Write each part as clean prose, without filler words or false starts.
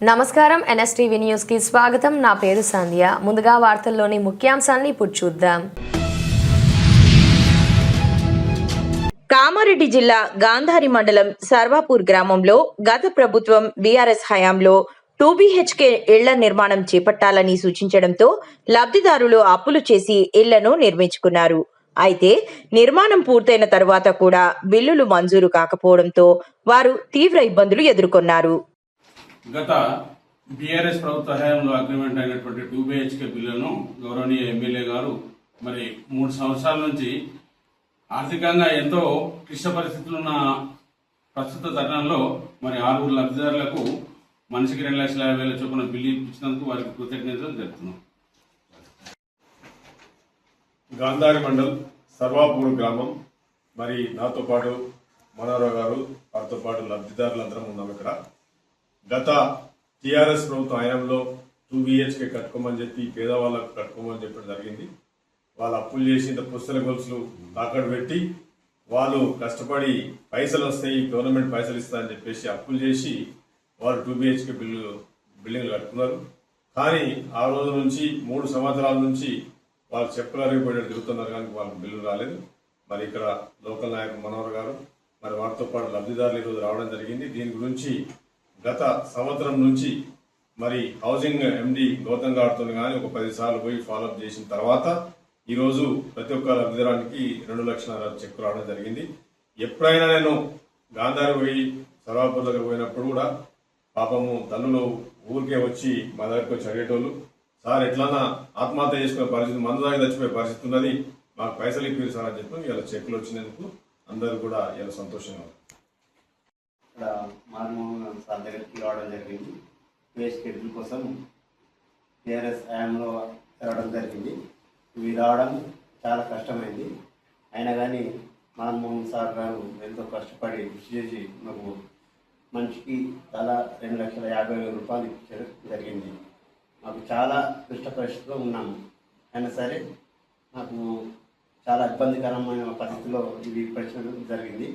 నమస్కారం NSTV news కి స్వాగతం. నా పేరు సంధ్య. ముందుగా వార్తల్లోని ముఖ్యాంశాలను ఇప్పుడు చూద్దాం. కామారెడ్డి జిల్లా గాంధారి మండలం సర్వాపూర్ గ్రామంలో గత ప్రభుత్వం బీఆర్ఎస్ హయాంలో 2 BHK ఇళ్ల నిర్మాణం చేపట్టాలని సూచించడంతో లబ్ధిదారులు అప్పులు చేసి ఇళ్లను నిర్మించుకున్నారు. అయితే నిర్మాణం పూర్తయిన తరువాత కూడా బిల్లులు మంజూరు కాకపోవడంతో వారు తీవ్ర ఇబ్బందులు ఎదుర్కొన్నారు. గత బీఆర్ఎస్ ప్రభుత్వ హయాంలో అగ్రిమెంట్ అయినటువంటి 2 BHK బిల్లును గౌరవనీయ ఎమ్మెల్యే గారు మరి 3 సంవత్సరాల నుంచి ఆర్థికంగా ఎంతో క్లిష్ట పరిస్థితులున్న ప్రస్తుత తరుణంలో మరి 6 లబ్ధిదారులకు మనిషికి 2,50,000 చొప్పున బిల్లు ఇప్పించినందుకు వారికి కృతజ్ఞతలు తెలుపుతున్నాం. గాంధారి మండల్ సర్వాపూర్ గ్రామం మరి నాతో పాటు మనోహర్ గారు వారితో పాటు లబ్ధిదారులందరం ఉన్నాం. ఇక్కడ గత టీఆర్ఎస్ ప్రభుత్వం హయాంలో 2 BHK కట్టుకోమని చెప్పి పేదవాళ్ళకు కట్టుకోమని చెప్పడం జరిగింది. వాళ్ళు అప్పులు చేసి పుస్తల గొలుసులు తాకట్టు పెట్టి వాళ్ళు కష్టపడి పైసలు వస్తాయి, గవర్నమెంట్ పైసలు ఇస్తారని చెప్పేసి అప్పులు చేసి వాళ్ళు 2 BHK బిల్డింగ్లు కట్టుకున్నారు. కానీ ఆ రోజు నుంచి 3 సంవత్సరాల నుంచి వాళ్ళు చెప్పులు అరిగిపోయేటట్టు తిరుగుతున్నారు, కానీ వాళ్ళకి బిల్లు రాలేదు. మరి ఇక్కడ లోకల్ నాయకుడు మనోహర్ గారు మరి వారితో పాటు లబ్ధిదారులు ఈరోజు రావడం జరిగింది. దీని గురించి గత సంవత్సరం నుంచి మరి హౌసింగ్ ఎండి గౌతమ్ గారితో కానీ ఒక 10 సార్లు పోయి ఫాలోఅప్ చేసిన తర్వాత ఈరోజు ప్రతి ఒక్క లబ్ధిదారానికి 2 లక్షల చెక్కు రావడం జరిగింది. ఎప్పుడైనా నేను గాంధారి పోయి సర్వాపూర్ దగ్గర పోయినప్పుడు కూడా పాపము తల్లులు ఊరికే వచ్చి మా దగ్గరికి వచ్చి అడిగేటోళ్ళు, సార్ ఎట్లన్నా ఆత్మహత్య చేసుకునే పరిస్థితి, మందు దాగి చచ్చిపోయే పరిస్థితి ఉన్నది, మాకు పైసలు ఇప్పిరు సార్ అని చెప్పి ఇలా చెక్కులు వచ్చినందుకు అందరూ కూడా ఇలా సంతోషంగా ఉన్నారు. ఇక్కడ మార్మోహన్ సార్ దగ్గరికి రావడం జరిగింది. వేస్ట్ బిల్ కోసం టీఆర్ఎస్ హయాంలో రావడం జరిగింది. ఇవి రావడం చాలా కష్టమైంది. అయినా కానీ మార్మోహన్ సార్ గారు ఎంతో కష్టపడి కృషి చేసి మాకు మనిషికి తలా 2,50,000 రూపాయలు ఇచ్చడం జరిగింది. మాకు చాలా క్లిష్ట పరిస్థితిలో ఉన్నాము. అయినా సరే నాకు చాలా ఇబ్బందికరమైన పరిస్థితిలో ఇవి ఇప్పించడం జరిగింది.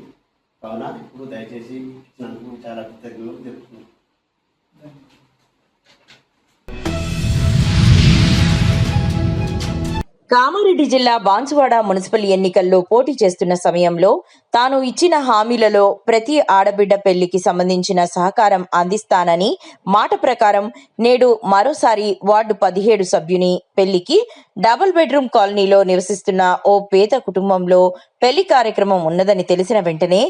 కావున ఇప్పుడు దయచేసి ఇచ్చినందుకు చాలా కృతజ్ఞతలు తెలుపుతున్నాను. కామారెడ్డి జిల్లా బాన్సువాడ మున్సిపల్ ఎన్నికల్లో పోటీ చేస్తున్న సమయంలో తాను ఇచ్చిన హామీలలో ప్రతి ఆడబిడ్డ పెళ్లికి సంబంధించిన సహకారం అందిస్తానని మాట ప్రకారం నేడు మరోసారి వార్డు 17 సభ్యుని పెళ్లికి డబుల్ బెడ్రూమ్ కాలనీలో నివసిస్తున్న ఓ పేద కుటుంబంలో పెళ్లి కార్యక్రమం ఉన్నదని తెలిసిన వెంటనే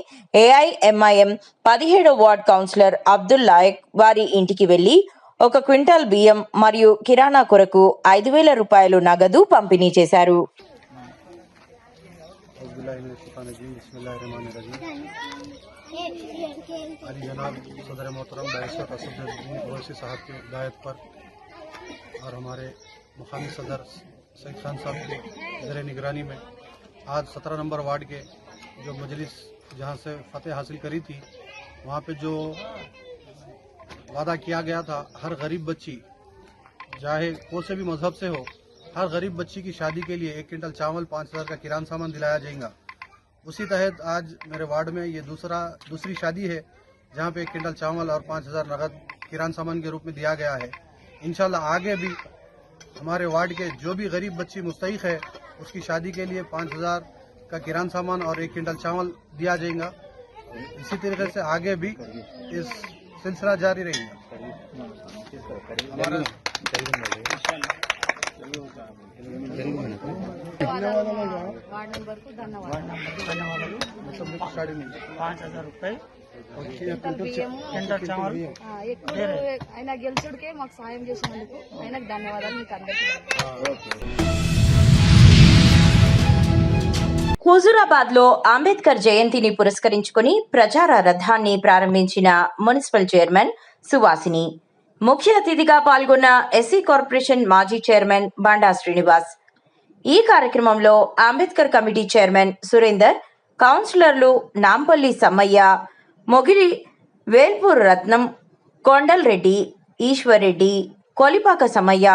AIMIM 17వ వార్డ్ కౌన్సిలర్ అబ్దుల్ లాయక్ వారి ఇంటికి వెళ్లి 1 క్వింటాల్ బియ్యం మరియు కిరాణా కొరకు 5,000 రూపాయలు నగదు పంపిణీ చేశారు. और हमारे मुकामी सदर सईद खान साहब के ज़र निगरानी में आज 17 नंबर वार्ड के जो मजलिस जहां से फतेह हासिल करी थी, वहां पे जो वादा किया गया था हर गरीब बच्ची चाहे कोई से भी मजहब से हो, हर गरीब बच्ची की शादी के लिए 1 क्विंटल चावल 5,000 का किराना सामान दिलाया जाएगा। उसी तहत आज मेरे वार्ड में ये दूसरी शादी है जहां पे 1 क्विंटल चावल और 5,000 नगद किराना सामान के रूप में दिया गया है। इंशाल्लाह आगे भी हमारे वार्ड के जो भी गरीब बच्ची मुस्तहिक है उसकी शादी के लिए 5,000 का किराना सामान और 1 क्विंटल चावल दिया जाएगा। इसी तरीके से आगे भी इस सिलसिला जारी रहेगा। हमारा वार्ड नंबर को धन्यवाद 5,000 रुपये ఆయన గెలుచుడికే మాకు సాయం చేసినందుకు ఆయనకు ధన్యవాదాలు. మీకు అందరికీ హుజూరాబాద్ లో అంబేద్కర్ జయంతిని పురస్కరించుకుని ప్రచార రథాన్ని ప్రారంభించిన మున్సిపల్ చైర్మన్ సువాసిని, ముఖ్య అతిథిగా పాల్గొన్న ఎస్సీ కార్పొరేషన్ మాజీ చైర్మన్ బండా శ్రీనివాస్. ఈ కార్యక్రమంలో అంబేద్కర్ కమిటీ చైర్మన్ సురేందర్, కౌన్సిలర్లు నాంపల్లి సమ్మయ్య, మొగిలి వేల్పూర్ రత్నం, కొండల్ రెడ్డి, ఈశ్వర్ రెడ్డి, కొలిపాక సమ్మయ్య,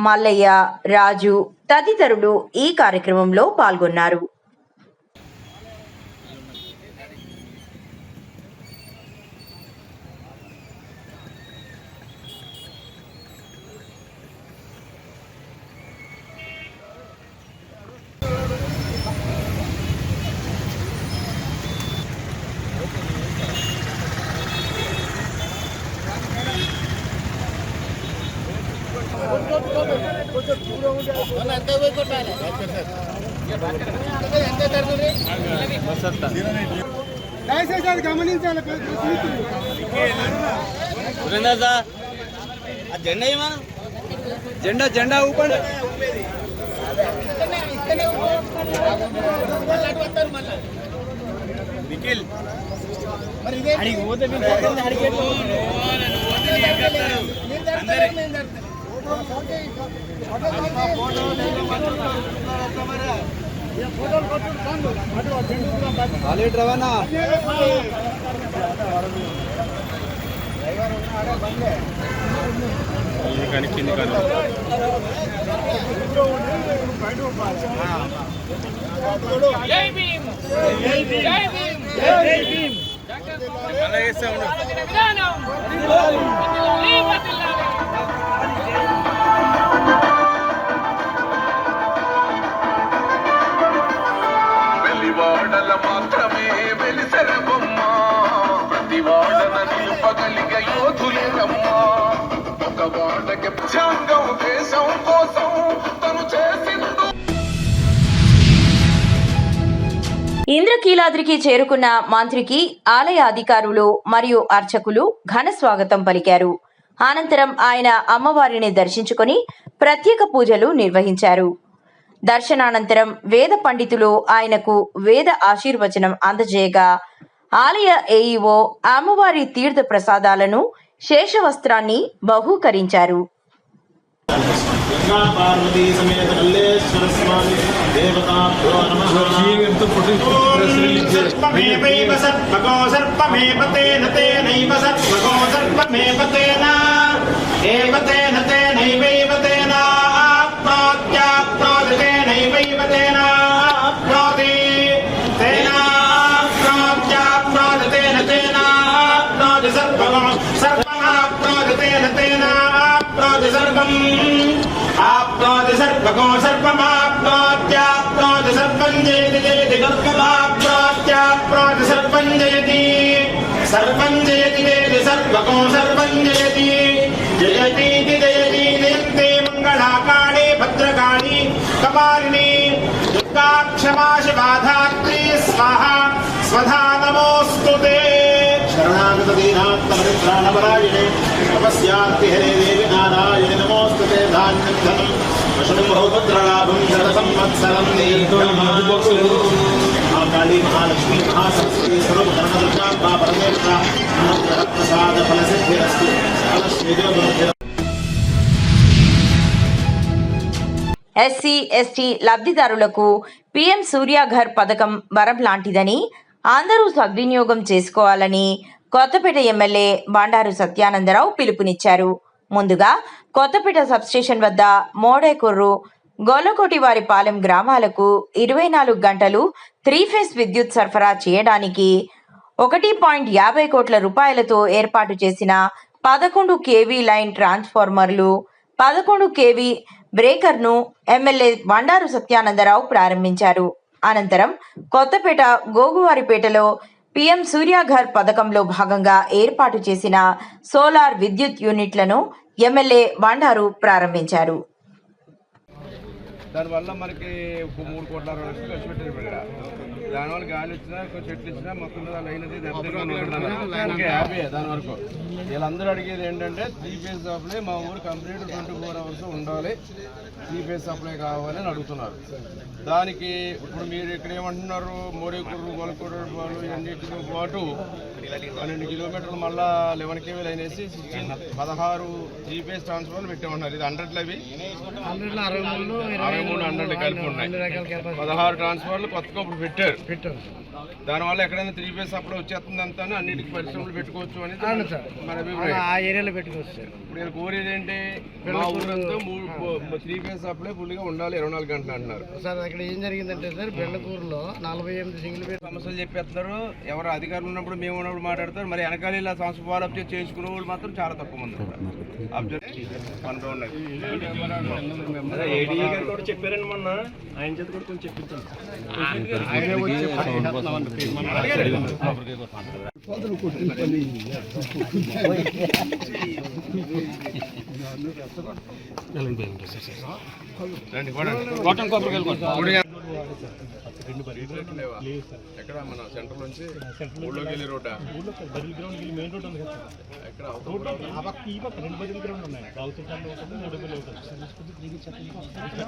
మల్లయ్య, రాజు తదితరులు ఈ కార్యక్రమంలో పాల్గొన్నారు. దయచేసి అది గమనించాలి. జెండా జెండా ఊపండి. నిఖిల్ అడిగి పోతే రవాణా వెలివాడల మాత్రమే వెలిసెర బొమ్మ, ప్రతి వాడన నిలుపగలిగ యోధులేనమ్మా. ఒక వాడకి త్యాగం దేశం కోసం తను చేసిందో. ఇంద్రకీలాద్రికి చేరుకున్న మంత్రికి ఆలయ అధికారులు మరియు అర్చకులు ఘన స్వాగతం పలికారు. అనంతరం ఆయన అమ్మవారిని దర్శించుకొని ప్రత్యేక పూజలు నిర్వహించారు. దర్శనానంతరం వేద పండితులు ఆయనకు వేద ఆశీర్వచనం అందజేయగా ఆలయ ఏఈఓ అమ్మవారి తీర్థ ప్రసాదాలను శేషవస్త్రాన్ని బహూకరించారు. आप्नोति सर्वको सर्वमाप्नोत्याप्नोति सर्वं जयति जयति गर्गमाप्नोत्याप्नोति सर्वं जयति जयति सर्वको सर्वं जयति जयतीति जयति जयन्ते मङ्गलाकाळे भद्रकाळी कपालिनी दुर्गा क्षमा शिवाधात्री स्वाहा स्वधा नमोऽस्तु ते शरणागतदीनात्मपरित्राणपरायणे तपस्यार्तिहरे देवि नारायणे नमोऽस्तु ते धान्यं धनं वशनं बहुभद्रलाभं शतसंवत्सरं महाकाली महालक्ष्मी महासरस्वती सर्वकर्मदुर्गा परमेश्वरा प्रसाद फलसिद्धिरस्तु ఎస్సీ ఎస్టీ లబ్ధిదారులకు పీఎం సూర్యాఘర్ పథకం వరం లాంటిదని అందరూ సద్వినియోగం చేసుకోవాలని కొత్తపేట ఎమ్మెల్యే బండారు సత్యానందరావు పిలుపునిచ్చారు. ముందుగా కొత్తపేట సబ్స్టేషన్ వద్ద మోడేకుర్రు, గొల్లకోటివారిపాలెం గ్రామాలకు 24 గంటలు 3-ఫేజ్ విద్యుత్ సరఫరా చేయడానికి 1.50 కోట్ల రూపాయలతో ఏర్పాటు చేసిన 11 కేవీ లైన్ ట్రాన్స్ఫార్మర్లు, 11 కేవీ బ్రేకర్ను ఎమ్మెల్యే బండారు సత్యానందరావు ప్రారంభించారు. అనంతరం కొత్తపేట గోగువారిపేటలో పీఎం సూర్యాఘర్ పథకంలో భాగంగా ఏర్పాటు చేసిన సోలార్ విద్యుత్ యూనిట్లను ఎమ్మెల్యే బండారు ప్రారంభించారు. దానివల్ల మనకి 3 కోట్ల 60 లక్షలు ఖర్చు పెట్టారు. ఇక్కడ దానివల్ల గాలి వచ్చినా కొంచెం చెట్లు ఇచ్చినా మొత్తం అయినది హ్యాపీ. దాని వరకు వీళ్ళందరూ అడిగేది ఏంటంటే 3-ఫేజ్ సప్లై మా ఊరు కంప్లీట్ 24 అవర్స్ ఉండాలి, 3-ఫేజ్ సప్లై కావాలి అని అడుగుతున్నారు. దానికి ఇప్పుడు మీరు ఇక్కడ ఏమంటున్నారు, మోడేకుర్రు గొల్లకోటపాలు ఇవన్నిటితో పాటు 12 కిలోమీటర్లు మళ్ళీ 11 కేవీ లైన్ వేసి 16 3-ఫేజ్ ట్రాన్స్ఫార్మర్లు పెట్టామన్నారు. ఇది 100 అవి 100 కలిపి ఉన్నాయి. 16 ట్రాన్స్ఫార్మర్లు కొత్తగా ఇప్పుడు పెట్టారు. దానివల్ల ఎక్కడైనా 3-ఫేజ్ సప్లై వచ్చేస్తుంది అంతా అన్నిటికీ పరిశ్రమలు పెట్టుకోవచ్చు అని మన అభిప్రాయం. ఆ ఏరియాలో పెట్టుకోవచ్చు. ఇప్పుడు వీళ్ళు కోరేది ఏంటి, మా ఊరంతా 3-ఫేజ్ సప్లై ఫుల్గా ఉండాలి 24 గంటలు అంటున్నారు. సార్ అక్కడ ఏం జరిగిందంటే సార్, బెండకూరులో 48 సింగిల్ ఫేజ్ సమస్యలు చెప్పేస్తున్నారు. ఎవరు అధికారులు ఉన్నప్పుడు మేము ఉన్నప్పుడు మాట్లాడతారు. మరి వెనకాల ఇలా సంస్థ ఫాలో అప్ చేసుకునే వాళ్ళు మాత్రం చాలా తక్కువ మంది చెప్పారండి. మొన్న ఆయన చేత కూడా కొంచెం చెప్పించాను. ఎక్కడ మన సెంటర్ నుంచి ఊళ్ళోకి వెళ్ళి రోడ్డా మెయిన్ రోడ్ ఉంది కదా ఎక్కడ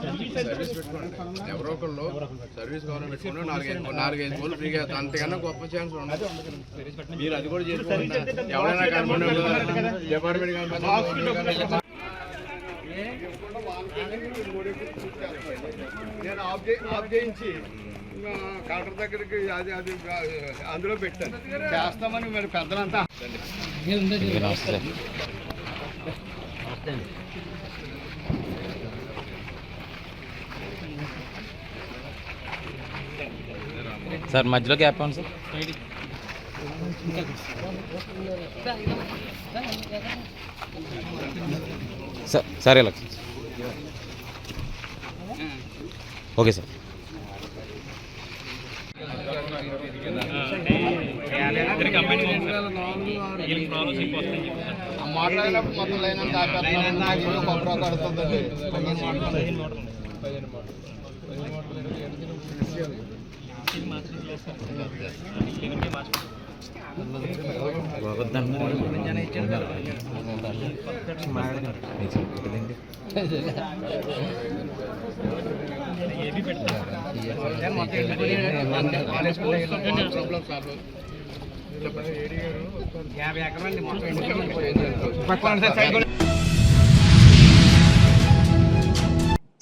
సర్వీస్ పెట్టుకోండి. ఎవరో ఒకళ్ళు సర్వీస్ కావాలని పెట్టుకుని 4-5 రోజులు ఫ్రీగా, అంతకన్నా గొప్ప ఛాన్స్ ఉండదు. మీరు అది కూడా చేసుకోండి. ఎవరైనా కనపడి డిపార్ట్మెంట్ కనపడి నేను ఆఫ్ చేయించి కలెక్టర్ దగ్గరికి అది అందులో పెట్టాను. చేస్తామని మరి పెద్దలంతా సార్ మధ్యలో గ్యాప్ ఉంది సార్. సరే లక్ష్మి ఓకే సార్. మాట్లాడినప్పుడు మొత్తం లైన్ కొబ్బరి కడుతుంది.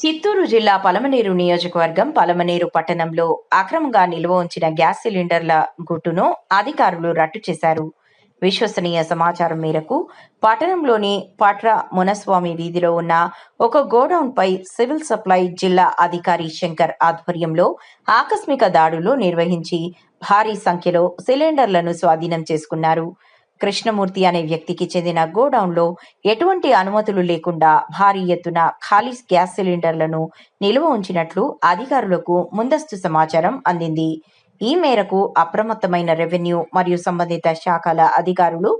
చిత్తూరు జిల్లా పలమనేరు నియోజకవర్గం పలమనేరు పట్టణంలో అక్రమంగా నిల్వ ఉంచిన గ్యాస్ సిలిండర్ల గుట్టును అధికారులు రట్టు చేశారు. విశ్వసనీయ సమాచారం మేరకు పట్టణంలోని పట్ర మునస్వామి వీధిలో ఉన్న ఒక గోడౌన్ పై సివిల్ సప్లై జిల్లా అధికారి శంకర్ ఆధ్వర్యంలో ఆకస్మిక దాడులు నిర్వహించి భారీ సంఖ్యలో సిలిండర్లను స్వాధీనం చేసుకున్నారు. కృష్ణమూర్తి అనే వ్యక్తికి చెందిన గోడౌన్లో ఎటువంటి అనుమతులు లేకుండా భారీ ఎత్తున ఖాళీ గ్యాస్ సిలిండర్లను నిల్వ ఉంచినట్లు అధికారులకు ముందస్తు సమాచారం అందింది. ఈ మేరకు అప్రమత్తమైన రెవెన్యూ మరియు సంబంధిత శాఖల అధికారులు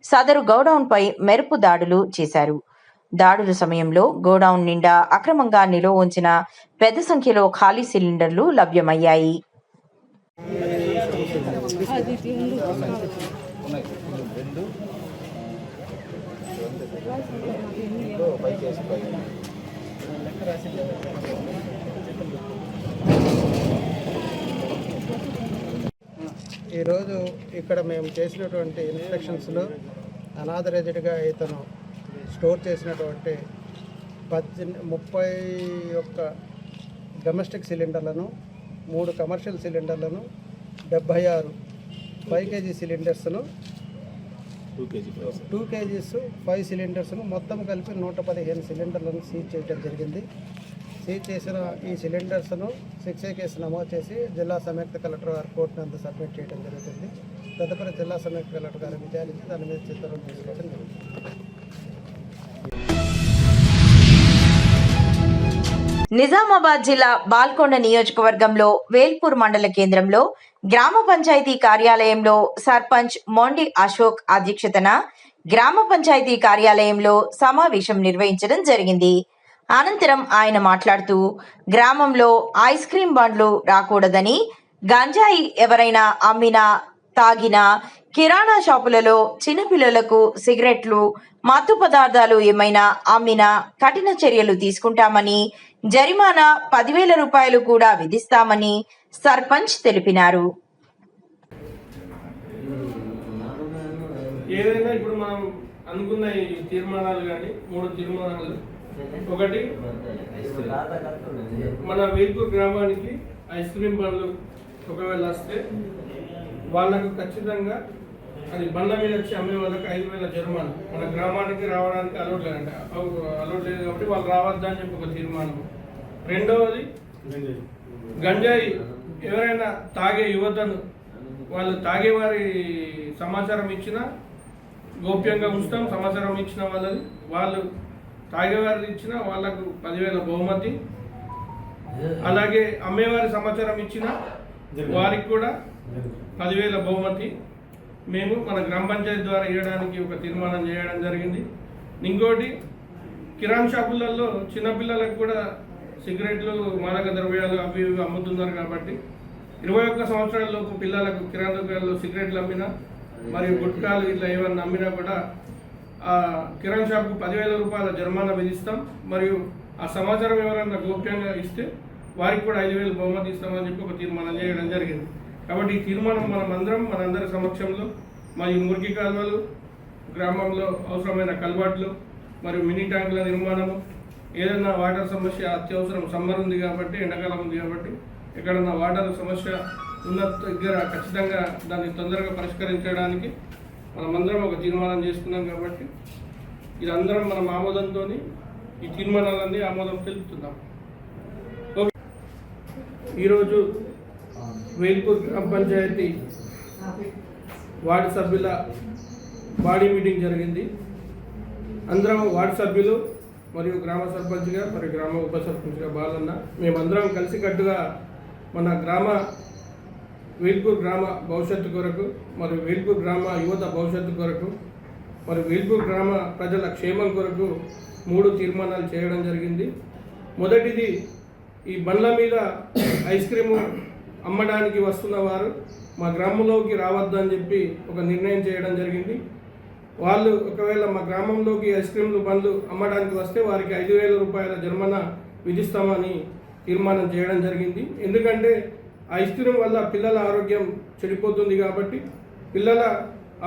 సదరు గోడౌన్ పై మెరుపు దాడులు చేశారు. దాడుల సమయంలో గోడౌన్ నిండా అక్రమంగా నిల్వ ఉంచిన పెద్ద సంఖ్యలో ఖాళీ సిలిండర్లు లభ్యమయ్యాయి. ఈరోజు ఇక్కడ మేము చేసినటువంటి ఇన్స్పెక్షన్స్లో అనాథరైజ్డ్గా ఇతను స్టోర్ చేసినటువంటి 31 డొమెస్టిక్ సిలిండర్లను, 3 కమర్షియల్ సిలిండర్లను, 76 5 kg సిలిండర్స్ను, 2 kgs 5 సిలిండర్స్ను మొత్తం కలిపి 115 సిలిండర్లను సీజ్ చేయడం జరిగింది. సీజ్ చేసిన ఈ సిలిండర్స్ను 6A కేసు నమోదు చేసి జిల్లా సంయుక్త కలెక్టర్ గారు కోర్టు నందు సబ్మిట్ చేయడం జరుగుతుంది. తదుపరి జిల్లా సంయుక్త కలెక్టర్ గారు విచారించి దాని మీద చర్యలు తీసుకోవడం జరుగుతుంది. నిజామాబాద్ జిల్లా బాల్కొండ నియోజకవర్గంలో వేల్పూర్ మండల కేంద్రంలో గ్రామ పంచాయతీ కార్యాలయంలో సర్పంచ్ మొండి అశోక్ అధ్యక్షతన గ్రామ పంచాయతీ కార్యాలయంలో సమావేశం నిర్వహించడం జరిగింది. అనంతరం ఆయన మాట్లాడుతూ గ్రామంలో ఐస్ క్రీం బండ్లు రాకూడదని, గంజాయి ఎవరైనా అమ్మినా తాగినా, కిరాణా షాపులలో చిన్నపిల్లలకు సిగరెట్లు, మత్తు పదార్థాలు ఏమైనా అమ్మినా కఠిన చర్యలు తీసుకుంటామని, జరిమానా 10,000 రూపాయలు కూడా విధిస్తామని సర్పంచ్ తెలిపినారు. ఏదైనా ఇప్పుడు మనం అనుకున్న ఈ తీర్మానాలు కానీ 3 తీర్మానాలు, ఒకటి మన వేల్పూర్ గ్రామానికి ఐస్ క్రీం బండ్లు ఒకవేళ వస్తే వాళ్ళకు ఖచ్చితంగా అది బండ్ల మీద వచ్చి అమ్మే వాళ్ళకి 5,000 జరిమానా. మన గ్రామానికి రావడానికి అలౌట్ లేదంట, అలౌట్ లేదు కాబట్టి వాళ్ళు రావద్దని చెప్పి ఒక తీర్మానం. రెండవది, గంజాయి ఎవరైనా తాగే యువతను వాళ్ళు తాగే వారి సమాచారం ఇచ్చినా గోప్యంగా ఉంచుతాం. సమాచారం ఇచ్చిన వాళ్ళది, వాళ్ళు తాగేవారు ఇచ్చిన వాళ్ళకు 10,000 బహుమతి. అలాగే అమ్మేవారి సమాచారం ఇచ్చిన వారికి కూడా 10,000 బహుమతి మేము మన గ్రామ పంచాయతీ ద్వారా ఇవ్వడానికి ఒక తీర్మానం చేయడం జరిగింది. ఇంకోటి కిరాణ్ షాపులలో చిన్నపిల్లలకు కూడా సిగరెట్లు మాదక ద్రవ్యాలు అవి ఇవి అమ్ముతున్నారు కాబట్టి 21 సంవత్సరాల లోపు పిల్లలకు కిరాణా దుకాణాల్లో సిగరెట్లు అమ్మినా మరియు గుట్కాలు ఇట్లా ఏమన్నా అమ్మినా కూడా ఆ కిరాణా షాప్కు 10,000 రూపాయల జరిమానా విధిస్తాం. మరియు ఆ సమాచారం ఎవరైనా గోప్యంగా ఇస్తే వారికి కూడా 5,000 బహుమతి ఇస్తామని చెప్పి ఒక తీర్మానం చేయడం జరిగింది. కాబట్టి ఈ తీర్మానం మనందరి సమక్షంలో మరియు మురికి కాలువలు, గ్రామంలో అవసరమైన కల్వాట్లు మరియు మినీ ట్యాంకుల నిర్మాణము, ఏదైనా వాటర్ సమస్య అత్యవసరం, సమ్మర్ ఉంది కాబట్టి, ఎండాకాలం ఉంది కాబట్టి ఎక్కడన్నా వాటర్ సమస్య ఉన్న దగ్గర ఖచ్చితంగా దాన్ని తొందరగా పరిష్కరించడానికి మనమందరం ఒక తీర్మానం చేసుకున్నాం. కాబట్టి ఇదందరం మనం ఆమోదంతో ఈ తీర్మానాలన్నీ ఆమోదం తెలుపుతున్నాం. ఓకే, ఈరోజు వేల్పూర్ గ్రామ పంచాయతీ వార్డు సభ్యుల బాడీ మీటింగ్ జరిగింది. అందరం వార్డు సభ్యులు మరియు గ్రామ సర్పంచ్గా మరియు గ్రామ ఉప సర్పంచ్గా బాలన్న మేమందరం కలిసికట్టుగా మన వేల్పూర్ గ్రామ భవిష్యత్తు కొరకు మరియు వేల్పూర్ గ్రామ యువత భవిష్యత్తు కొరకు మరియు వేల్పూర్ గ్రామ ప్రజల క్షేమం కొరకు 3 తీర్మానాలు చేయడం జరిగింది. మొదటిది, ఈ బండ్ల మీద ఐస్ క్రీము అమ్మడానికి వస్తున్న వారు మా గ్రామంలోకి రావద్దని చెప్పి ఒక నిర్ణయం చేయడం జరిగింది. వాళ్ళు ఒకవేళ మా గ్రామంలోకి ఐస్ క్రీమ్లు బండ్లు అమ్మడానికి వస్తే వారికి 5,000 రూపాయల జరిమానా విధిస్తామని తీర్మానం చేయడం జరిగింది. ఎందుకంటే ఐస్ క్రీమ్ వల్ల పిల్లల ఆరోగ్యం చెడిపోతుంది కాబట్టి పిల్లల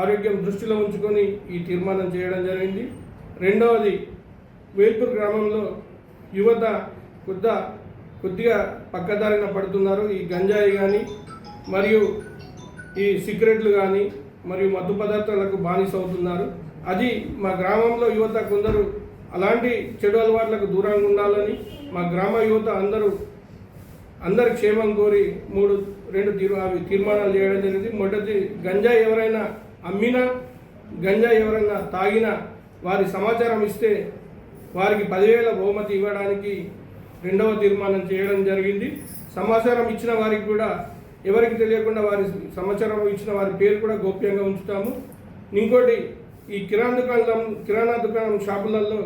ఆరోగ్యం దృష్టిలో ఉంచుకొని ఈ తీర్మానం చేయడం జరిగింది. రెండవది, వేల్పూర్ గ్రామంలో యువత కొద్దిగా పక్కదారిన పడుతున్నారు. ఈ గంజాయి కానీ మరియు ఈ సిగరెట్లు కానీ మరియు మత్తు పదార్థాలకు బానిస అవుతున్నారు. అది మా గ్రామంలో యువత కొందరు అలాంటి చెడు అలవాట్లకు దూరంగా ఉండాలని మా గ్రామ యువత అందరి క్షేమం కోరి 2 తీర్మానాలు చేయడం జరిగింది. మొదటి, గంజాయి ఎవరైనా అమ్మినా, గంజాయి ఎవరైనా తాగినా వారి సమాచారం ఇస్తే వారికి 10,000 బహుమతి ఇవ్వడానికి 2వ తీర్మానం చేయడం జరిగింది. సమాచారం ఇచ్చిన వారికి కూడా ఎవరికి తెలియకుండా వారి సమాచారం ఇచ్చిన వారి పేరు కూడా గోప్యంగా ఉంచుతాము. ఇంకోటి, ఈ కిరాణా దుకాణం షాపులలో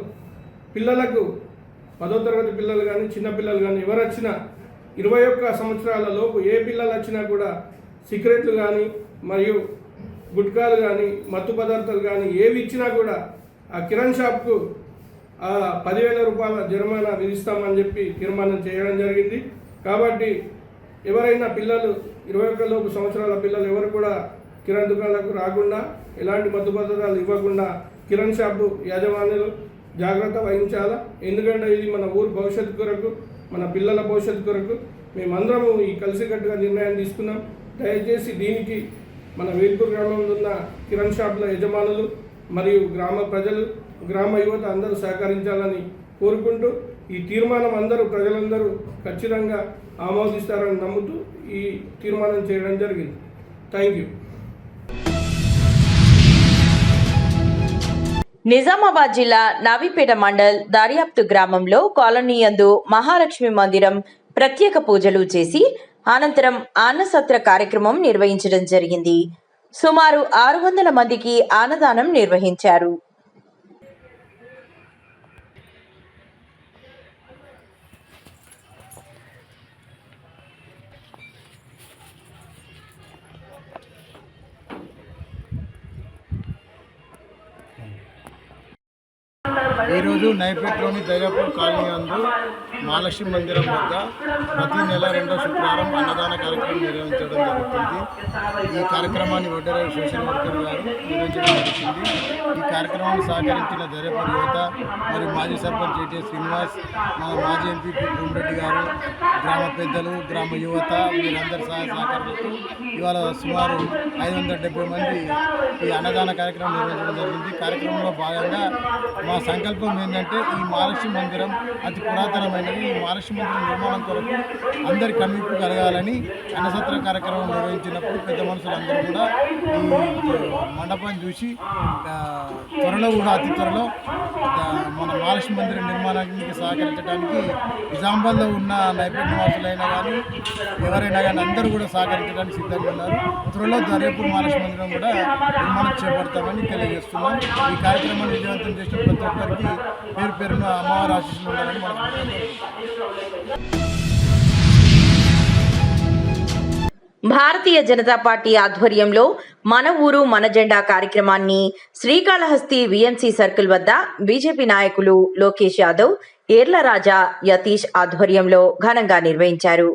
పిల్లలకు 10వ తరగతి పిల్లలు కానీ చిన్నపిల్లలు కానీ ఎవరు వచ్చినా 21 సంవత్సరాల లోపు ఏ పిల్లలు వచ్చినా కూడా సిగరెట్లు కానీ మరియు గుట్కాలు కానీ మత్తు పదార్థాలు కానీ ఏవి ఇచ్చినా కూడా ఆ కిరాణా షాప్కు 10,000 రూపాయల జరిమానా విధిస్తామని చెప్పి తీర్మానం చేయడం జరిగింది. కాబట్టి ఎవరైనా పిల్లలు 21 లోపు సంవత్సరాల పిల్లలు ఎవరు కూడా కిరాణా దుకాణాలకు రాకుండా, ఎలాంటి మత్తు పదార్థాలు ఇవ్వకుండా కిరాణా షాపు యాజమాన్యులు జాగ్రత్త వహించాలా. ఎందుకంటే ఇది మన ఊరు భవిష్యత్తు కొరకు, మన పిల్లల భవిష్యత్తు కొరకు మేమందరము ఈ కలిసికట్టుగా నిర్ణయం తీసుకున్నాం. దయచేసి దీనికి మన వేల్పూర్ గ్రామంలో ఉన్న కిరాణా షాపుల యజమానులు మరియు గ్రామ ప్రజలు, గ్రామ యువత అందరూ సహకరించాలని కోరుకుంటూ ఈ తీర్మానం ప్రజలందరూ ఖచ్చితంగా ఆమోదిస్తారని నమ్ముతూ ఈ తీర్మానం చేయడం జరిగింది. Thank you. నిజామాబాద్ జిల్లా నవీపేట మండల్ దర్యాప్తు గ్రామంలో కాలనీ యందు మహాలక్ష్మి మందిరం ప్రత్యేక పూజలు చేసి అనంతరం అన్నసత్ర కార్యక్రమం నిర్వహించడం జరిగింది. సుమారు 600 మందికి అన్నదానం నిర్వహించారు. ఈరోజు నైపేట్లోని దర్యాపూర్ కాలనీ నందు మహాలక్ష్మి మందిరం వద్ద ప్రతి నెల 2వ శుక్రవారం అన్నదాన కార్యక్రమం నిర్వహించడం జరుగుతుంది. ఈ కార్యక్రమాన్ని ఒడ్డరావు సోషల్ వర్కర్ గారు నిర్వహించడం జరుగుతుంది. ఈ కార్యక్రమాన్ని సహకరించిన దర్యాపూర్ యువత మరియు మాజీ సర్పంచ్ జేటీ శ్రీనివాస్, మన మాజీ ఎంపీ భూమిరెడ్డి గారు, గ్రామ పెద్దలు, గ్రామ యువత వీరందరి సహకారంతో ఇవాళ సుమారు 570 మంది ఈ అన్నదాన కార్యక్రమం నిర్వహించడం జరిగింది. కార్యక్రమంలో భాగంగా మా సంకల్పం ఏంటంటే ఈ మహాలక్ష్మి మందిరం అతి పురాతనమైన ఉన్నది. ఈ మహాలక్ష్మి మందిరం నిర్మాణం కొరకు అందరి కనువిప్పు కలగాలని అన్నసత్ర కార్యక్రమం నిర్వహించినప్పుడు పెద్ద మనుషులు అందరూ కూడా ఈ మండపాన్ని చూసి త్వరలో కూడా అతి త్వరలో మన మహాలక్ష్మి మందిరం నిర్మాణానికి సహకరించడానికి నిజామాబాద్లో ఉన్న నైపుణ్య నివాసులైనా కానీ ఎవరైనా కానీ అందరూ కూడా సహకరించడానికి సిద్ధంగా ఉన్నారు. త్వరలో దర్యాపూర్ మహాలక్ష్మి మందిరం కూడా నిర్మాణం చేపడతామని తెలియజేస్తున్నాం. ఈ కార్యక్రమాన్ని విజయవంతం చేసిన ప్రతి ఒక్కరికి పేరు పేరున అమ్మవారి ఆశీస్సులు ఉండాలని మనం భారతీయ జనతా పార్టీ ఆధ్వర్యంలో మన ఊరు మన జెండా కార్యక్రమాన్ని శ్రీకాళహస్తి విఎంసి సర్కిల్ వద్ద బీజేపీ నాయకులు లోకేష్ యాదవ్, ఏర్ల రాజా, యతీష్ ఆధ్వర్యంలో ఘనంగా నిర్వహించారు.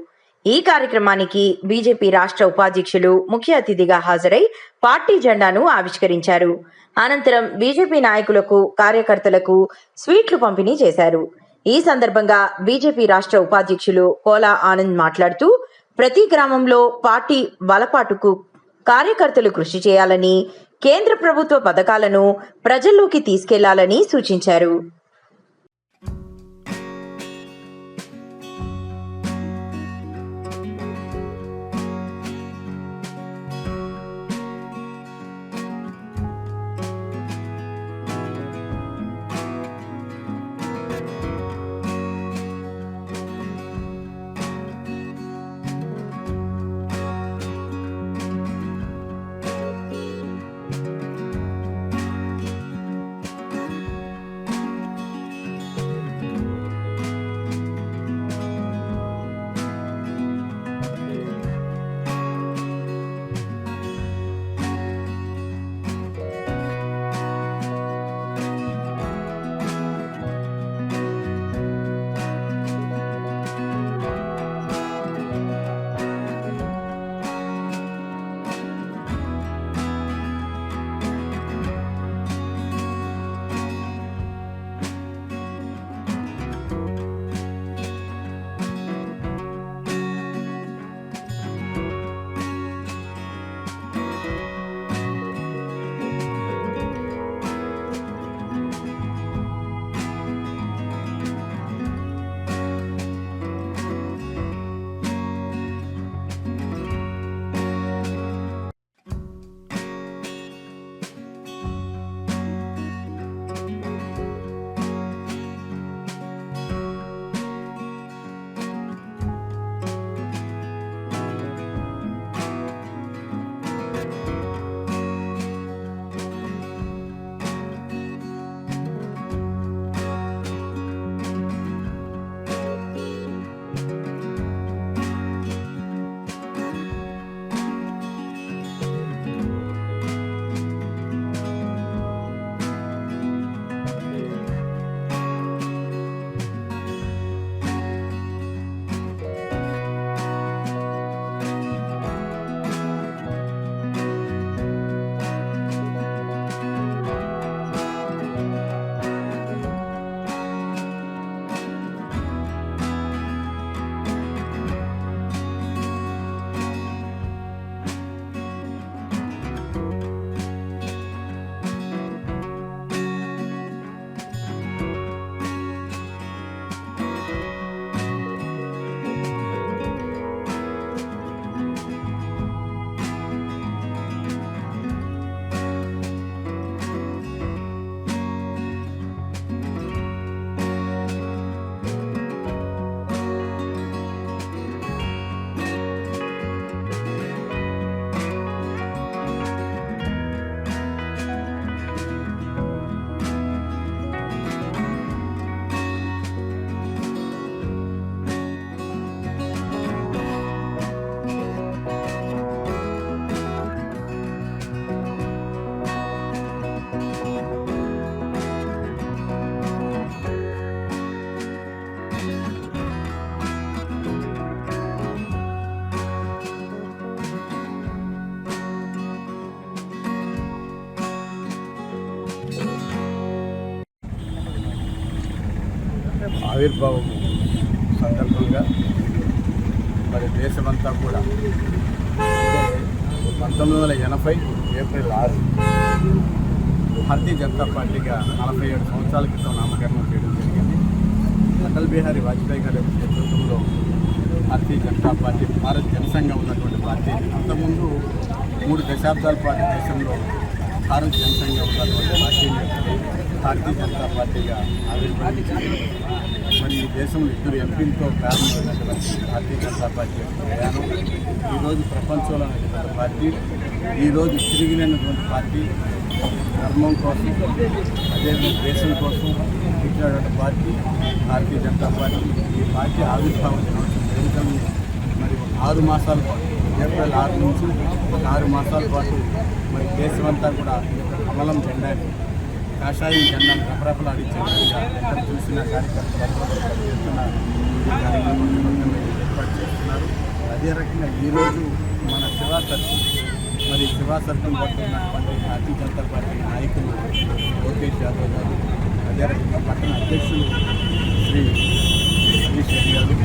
ఈ కార్యక్రమానికి బీజేపీ రాష్ట్ర ఉపాధ్యక్షులు ముఖ్య అతిథిగా హాజరై పార్టీ జెండాను ఆవిష్కరించారు. అనంతరం బీజేపీ నాయకులకు, కార్యకర్తలకు స్వీట్లు పంపిణీ చేశారు. ఈ సందర్భంగా బీజేపీ రాష్ట్ర ఉపాధ్యక్షులు కోలా ఆనంద్ మాట్లాడుతూ ప్రతి గ్రామంలో పార్టీ బలపాటుకు కార్యకర్తలు కృషి చేయాలని, కేంద్ర ప్రభుత్వ పథకాలను ప్రజల్లోకి తీసుకెళ్లాలని సూచించారు. ఆవిర్భావం సందర్భంగా మరి దేశమంతా కూడా 1980 ఏప్రిల్ 6 భారతీయ జనతా పార్టీగా 47 సంవత్సరాల క్రితం నామకరణం చేయడం జరిగింది. అటల్ బిహారీ వాజ్పేయి గారి నేతృత్వంలో భారతీయ జనతా పార్టీ భారత జనసంఘం ఉన్నటువంటి పార్టీ అంతకుముందు 3 దశాబ్దాల పాటు దేశంలో భారత జనసంఘం ఉన్నటువంటి పార్టీని భారతీయ జనతా పార్టీగా ఆవిర్భవించింది. మరి ఈ దేశంలో 2 ఎంపీలతో ప్రారంభమైనటువంటి భారతీయ జనతా పార్టీ యొక్క ప్రయాణం ఈరోజు ప్రపంచంలో ఉన్నటువంటి పార్టీ, ఈరోజు తిరిగినటువంటి పార్టీ, ధర్మం కోసం అదేవిధంగా దేశం కోసం ఇచ్చినటువంటి పార్టీ భారతీయ జనతా పార్టీ. ఈ పార్టీ ఆవిర్భావం దినోత్సవం వేడుకలను మరి 6 మాసాల పాటు ఏప్రిల్ 6 నుంచి 6 మాసాల పాటు మరి దేశమంతా కూడా కమలం జెండాని కాషాయం జెండాను రెపరెపలాడించే విధంగా ఎక్కడ చూసిన కార్యకర్తలు ఏర్పాటు చేస్తున్నారు. అదే రకంగా ఈరోజు మన శివా సర్కిల్ మరి శివా సర్కిల్ పట్టుకున్నటువంటి భారతీయ జనతా పార్టీ నాయకులు లోకేష్ యాదవ్ గారు, అదే రకంగా పట్టణ అధ్యక్షులు శ్రీ సతీష్ రెడ్డి గారు,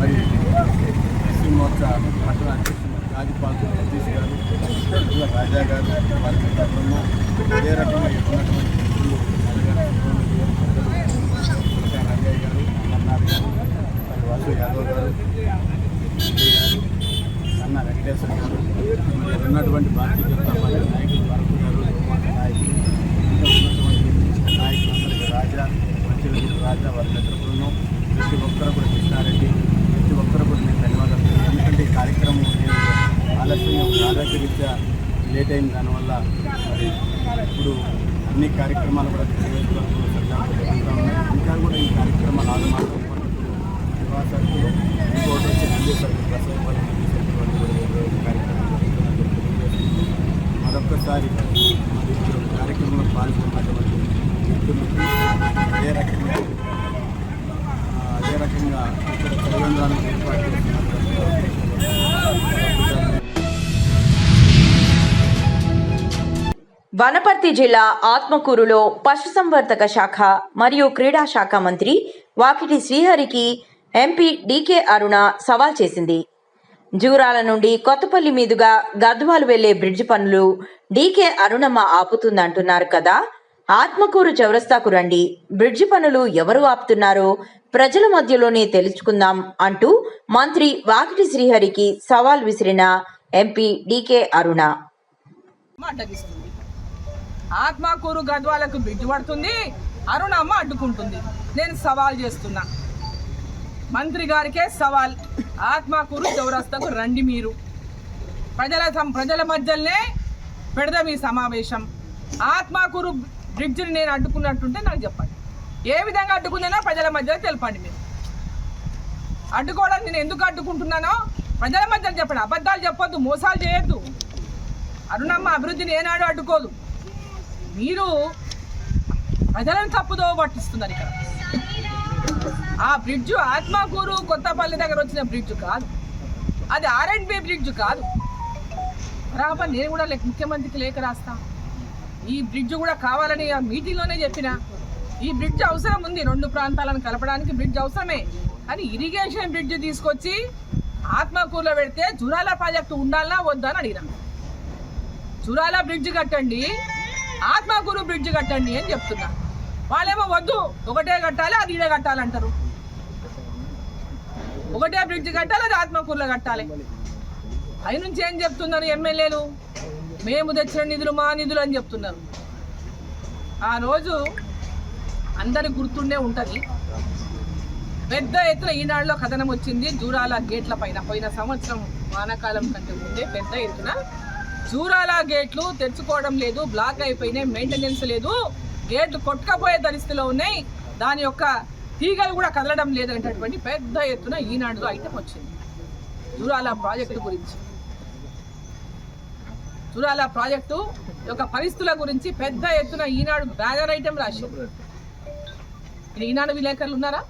మరి ఎస్సీ మోర్చా పట్టణ అధ్యక్షులు రాజపాల్ సతీష్ గారు, రాజా గారు, వారి బృందం, అదే రకంగా ఉన్నటువంటి మిత్రులు రంగయ్య గారు, అమర్నాథ్ గారు, మరి వాసు యాదవ్ గారు, అన్న వెంకటేశ్వర గారు, మరి ఉన్నటువంటి భారతీయ జనతా పార్టీ నాయకులు వరకు గారు, నాయకులు, ఇంకా ఉన్నటువంటి నాయకులందరికీ రాజా, మంచిరెడ్డి రాజా, వారి మిత్ర బృందం, ప్రతి ఒక్కరు కూడా కృష్ణారెడ్డి, ప్రతి ఒక్కరు కూడా నేను ధన్యవాదాలు. ఎందుకంటే ఈ కార్యక్రమం ఆలస్యంగా ఆరోగ్యరీత్యా లేట్ అయిన దానివల్ల మరి ఇప్పుడు అన్ని కార్యక్రమాలు కూడా సజ్జాగా ఉన్నాయి. ఇంకా కూడా ఈ కార్యక్రమాలు 6 మాసాల పాటు శివా సర్కిల్, ఇంకోటి వచ్చి నంది సర్కిల్, ప్రసాదపల్లి నంది సర్కిల్ వంటి కూడా కార్యక్రమాలు మరొక్కసారి మరి ఇప్పుడు కార్యక్రమంలో పాల్గొన్నటువంటి వ్యక్తులకి అదే రకంగా ఇక్కడ చలివేంద్రాలను ఏర్పాటు చేస్తున్నటువంటి వనపర్తి జిల్లా ఆత్మకూరులో పశుసంవర్ధక శాఖ మరియు క్రీడా శాఖ మంత్రి వాకిటి శ్రీహరికి ఎంపీ డీకే అరుణ సవాల్ చేసింది. జూరాల నుండి కొత్తపల్లి మీదుగా గద్వాలు వెళ్లే బ్రిడ్జ్ పనులు డీకే అరుణమ్మ ఆపుతుందంటున్నారు కదా, ఆత్మకూరు చౌరస్తాకు రండి, బ్రిడ్జి పనులు ఎవరు ఆపుతున్నారో ప్రజల మధ్యలోనే తెలుసుకుందాం అంటూ మంత్రి వాకిటి శ్రీహరికి సవాల్ విసిరిన ఎంపీ డీకే అరుణ. ఆత్మకూరు గద్వాలకు బ్రిడ్జ్ పడుతుంది, అరుణమ్మ అడ్డుకుంటుంది. నేను సవాల్ చేస్తున్నా, మంత్రి గారికే సవాల్, ఆత్మకూరు చౌరస్తాకు రండి, మీరు ప్రజల మధ్యలోనే పెడదాం ఈ సమావేశం. ఆత్మకూరు బ్రిడ్జిని నేను అడ్డుకున్నట్టుంటే నాకు చెప్పండి, ఏ విధంగా అడ్డుకున్నానో ప్రజల మధ్యలో తెలపండి. మీరు అడ్డుకోవడానికి నేను ఎందుకు అడ్డుకుంటున్నానో ప్రజల మధ్యలో చెప్పండి. అబద్ధాలు చెప్పొద్దు, మోసాలు చేయొద్దు. అరుణమ్మ అభివృద్ధిని ఏనాడు అడ్డుకోదు. మీరు ప్రజలను తప్పుదో పట్టిస్తున్నారు. ఇక్కడ ఆ బ్రిడ్జ్ ఆత్మకూరు కొత్తపల్లి దగ్గర వచ్చిన బ్రిడ్జ్ కాదు, అది R&B బ్రిడ్జ్ కాదు. బరాబర్ నేను కూడా ముఖ్యమంత్రికి లేఖ రాస్తా, ఈ బ్రిడ్జ్ కూడా కావాలని ఆ మీటింగ్లోనే చెప్పిన. ఈ బ్రిడ్జ్ అవసరం ఉంది, 2 ప్రాంతాలను కలపడానికి బ్రిడ్జ్ అవసరమే. కానీ ఇరిగేషన్ బ్రిడ్జ్ తీసుకొచ్చి ఆత్మకూరులో పెడితే జురాల ప్రాజెక్టు ఉండాలన్నా వద్దా అని అడిగినా. జురాల బ్రిడ్జ్ కట్టండి, ఆత్మకూరు బ్రిడ్జ్ కట్టండి అని చెప్తున్నా. వాళ్ళేమో వద్దు, ఒకటే కట్టాలి, అది ఈడే కట్టాలంటారు. ఒకటే బ్రిడ్జ్ కట్టాలి, అది ఆత్మకూరులో కట్టాలి. పైనుంచి ఏం చెప్తున్నారు ఎమ్మెల్యేలు, మేము తెచ్చిన నిధులు మా నిధులు అని చెప్తున్నారు. ఆ రోజు అందరికి గుర్తుండే ఉంటుంది, పెద్ద ఎత్తున ఈనాడులో కథనం వచ్చింది జూరాల గేట్ల పైన. పోయిన సంవత్సరం వానాకాలం కంటే ముందే పెద్ద ఎత్తున జూరాల గేట్లు తెచ్చుకోవడం లేదు, బ్లాక్ అయిపోయినాయి, మెయింటెనెన్స్ లేదు, గేట్లు కొట్టుకపోయే పరిస్థితిలో ఉన్నాయి, దాని యొక్క తీగలు కూడా కదలడం లేదనేటటువంటి పెద్ద ఎత్తున ఈనాడులో ఐటెం వచ్చింది జూరాల ప్రాజెక్టు గురించి. జూరాల ప్రాజెక్టు యొక్క పరిస్థితుల గురించి పెద్ద ఎత్తున ఈనాడు బ్యానర్ ఐటెం రాసింది. ఈనాడు విలేకరులు ఉన్నారా?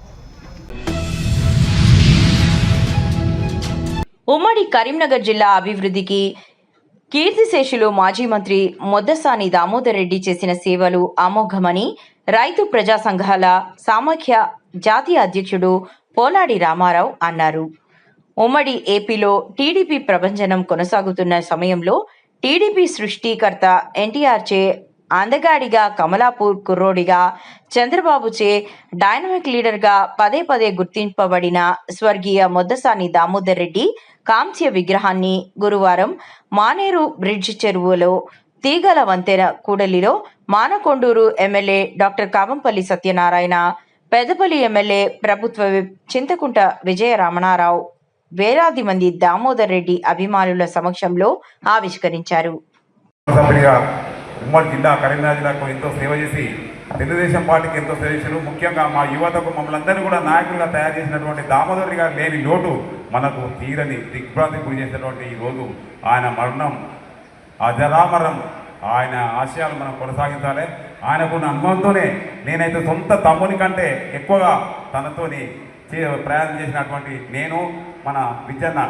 ఉమ్మడి కరీంనగర్ జిల్లా అభివృద్ధికి కీర్తిశేషులు మాజీ మంత్రి మొద్దసాని దామోదర్ రెడ్డి చేసిన సేవలు అమోఘమని రైతు ప్రజా సంఘాల సమాఖ్య జాతీయ అధ్యక్షుడు పోలాడి రామారావు అన్నారు. ఉమ్మడి ఏపీలో టీడీపీ ప్రభంజనం కొనసాగుతున్న సమయంలో టీడీపీ సృష్టికర్త ఎన్టీఆర్ చే అందగాడిగా, కమలాపూర్ కుర్రోడిగా, చంద్రబాబుచే డైనమిక్ లీడర్గా పదే పదే గుర్తింపబడిన స్వర్గీయ మొద్దసాని దామోదర్ రెడ్డి కాంస్య విగ్రహాన్ని గురువారం మానేరు బ్రిడ్జ్ చెరువులో తీగల వంతెన కూడలిలో Manakondur MLA doctor Kavvampally Satyanarayana, Peddapalli MLA ప్రభుత్వ విప్ చింతకుంట విజయ రమణారావు వేలాది మంది దామోదర్ రెడ్డి అభిమానుల సమక్షంలో ఆవిష్కరించారు. ఉమ్మడి జిల్లా కరీంనగర్ జిల్లాకు ఎంతో సేవ చేసి తెలుగుదేశం పార్టీకి ఎంతో సేవ చేశారు. ముఖ్యంగా మా యువతకు మమ్మల్ని అందరినీ కూడా నాయకులుగా తయారు చేసినటువంటి దామోదర్ గారు లేని లోటు మనకు తీరని దిగ్భ్రాంతికి గురి చేసినటువంటి ఈ రోజు ఆయన మరణం అజరామరం. ఆయన ఆశయాలు మనం కొనసాగించాలి. ఆయనకున్న అనుభవంతోనే నేనైతే సొంత తమ్ముని కంటే ఎక్కువగా తనతోని ప్రయాణం చేసినటువంటి నేను, మన విజయన్న,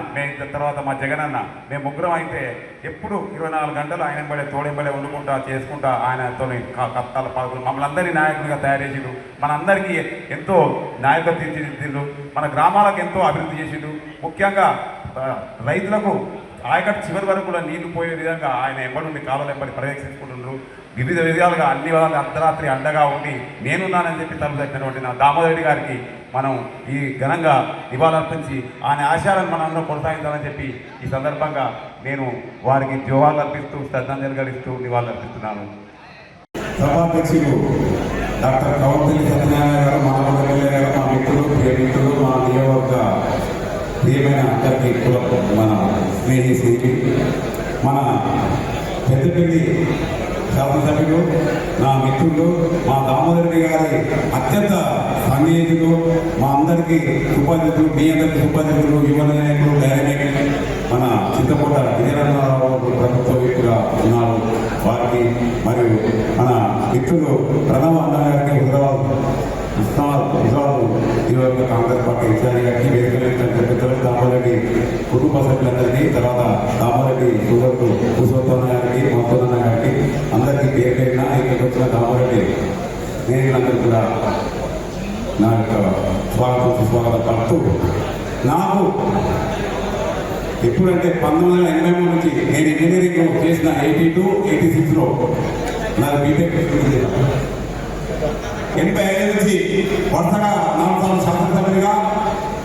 తర్వాత మా జగనన్న, మేము ముగ్గురం అయితే ఎప్పుడు 24 గంటలు ఆయన బడే తోడెంబడే వండుకుంటా చేసుకుంటా ఆయనతో కష్టాల పాల్గొని మమ్మల్ని అందరినీ నాయకులుగా తయారు చేసిండు. మనందరికీ ఎంతో నాయకులు తీర్చిదిద్దిండు. మన గ్రామాలకు ఎంతో అభివృద్ధి చేసిండు. ముఖ్యంగా రైతులకు ఆయకట్టు చివరి వరకు కూడా నీళ్లు పోయే విధంగా ఆయన ఎంబడి కాలువలు ఎంబడి పర్యవేక్షించుకుంటున్నారు. వివిధ విధాలుగా అన్ని విధాలు అర్ధరాత్రి అండగా ఉండి నేనున్నానని చెప్పి తలపెట్టినటువంటి నా దామోదర్ రెడ్డి గారికి మనం ఈ ఘనంగా నివాళులర్పించి ఆయన ఆశయాలను మనం అందరం కొనసాగించాలని చెప్పి ఈ సందర్భంగా నేను వారికి జోహార్లు అర్పిస్తూ శ్రద్ధాంజలి ఘటిస్తూ నివాళులర్పిస్తున్నాను. సభాధ్యక్షులు డాక్టర్ కావంపల్లి సత్యనారాయణ గారు, మానవ ఎమ్మెల్యే గారు, మా మిత్రులు, ప్రియమిత్రులు, మా నియోజకవర్గ ప్రియమైన అందరికీ మన స్నేహితులు, మన పెద్దపల్లి శాసనసభ్యులు, నా మిత్రులు, మా దామోదర్ రెడ్డి గారి అత్యంత సన్నిహితులు, మా అందరికీ ఉపాధ్యక్షులు, మీ అందరికీ ఉపాధ్యక్షులు, యువ నాయకులు, డైనమిక్ మన చింతకోట విజయరామరావు ప్రభుత్వ వ్యక్తులుగా ఉన్నారు. వారికి మరియు మన మిత్రులు ప్రణవ అన్న గారికి, హుజరాబాద్ నియోజకవర్గ కాంగ్రెస్ పార్టీ ఇన్ఛార్జి గారికి, వేదికలు దామోదర్ రెడ్డి కుటుంబ సభ్యులందరికీ, తర్వాత దామోదర్ రెడ్డి సోదరుడు పురుషోత్తమ గారికి, మోత్తన్న గారికి అందరికీ పేరు పేరిన ఇక్కడికి వచ్చిన దామోదర్ రెడ్డి స్నేహితులందరికీ కూడా నా యొక్క స్వాగతం సుస్వాగతం పడుతూ, నాకు ఎప్పుడంటే 1983 నుంచి నేను ఇంజనీరింగ్ చేసిన 82, 86లో నాకు బీటెక్ 85 నుంచి వరుసగా 4 సార్లు శాసనసభ్యుడిగా,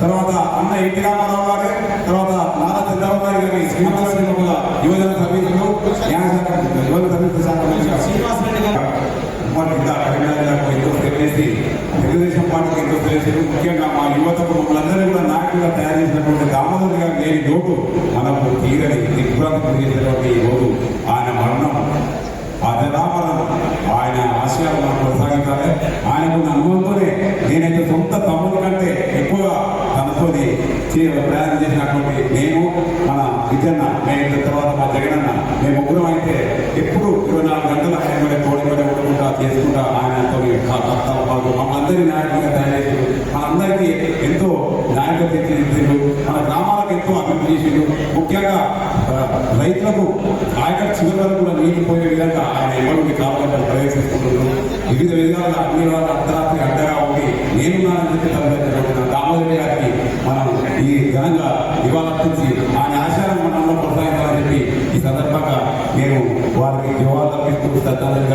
తర్వాత అన్న ఎన్టీ రామారావు గారు, తర్వాత నారా చంద్రబాబు గారి శ్రీనివాసరెడ్డి యువజన సర్వీసులు, న్యాయశాఖ యువజన సర్వీసుల శాఖ మంత్రిగా శ్రీనివాసరెడ్డి గారు ఉమ్మడి జిల్లా కరీంనగర్ జిల్లాకు ఎంతో సేవ చేసి తెలుగుదేశం పార్టీకి ఎంతో సేవ చేశారు. ముఖ్యంగా మా యువతకు మమ్మల్ని అందరినీ కూడా నాయకులుగా తయారు చేసినటువంటి దామోదర్ గారు లేని లోటు మనకు తీరని దిగ్భ్రాంతికి గురి చేసినటువంటి ఈ రోజు ఆయన మరణం అజరామరం. ఆయన ఆశయాలు మనం కొనసాగించాలి. ఆయనకున్న అనుభవంతోనే నేనైతే సొంత తమ్ముని కంటే ఎక్కువగా తనతోని ప్రయాణం చేసినటువంటి నేను, మన విజయన్న, మేము తర్వాత మా జగనన్న, మేము ముగ్గురం అయితే ఎప్పుడు 24 గంటలు ఆయన కూడా తోడిపడే వండుకుంటా చేసుకుంటా ఆయనతో కష్టాల పాల్గొని మమ్మల్ని నాయకులుగా తయారు చేసి మనందరికీ ఎంతో నాయకులు తీర్చిదిద్దిండు. మన గ్రామాలకు ఎంతో అభివృద్ధి చేసిండు. ముఖ్యంగా రైతులకు ఆయకట్టు చివరి వరకు కూడా నీళ్లు పోయే విధంగా ఆయన ఎవరికి కావాలని ప్రవేశించుకుంటున్నారు. వివిధ విధాలుగా అన్ని వాళ్ళ అర్ధరాత్రి అండగా ఉండి నేనున్నానని చెప్పి తలపెట్టినటువంటి దామోదర్ రెడ్డి గారికి మనం ఈ ఘనంగా నివాళులర్పించి ఆయన ఆశయాలను మనంలో కొనసాగించాలని చెప్పి ఈ సందర్భంగా నేను వారికి జవాబు అర్పిస్తూ శ్రద్ధాంజలి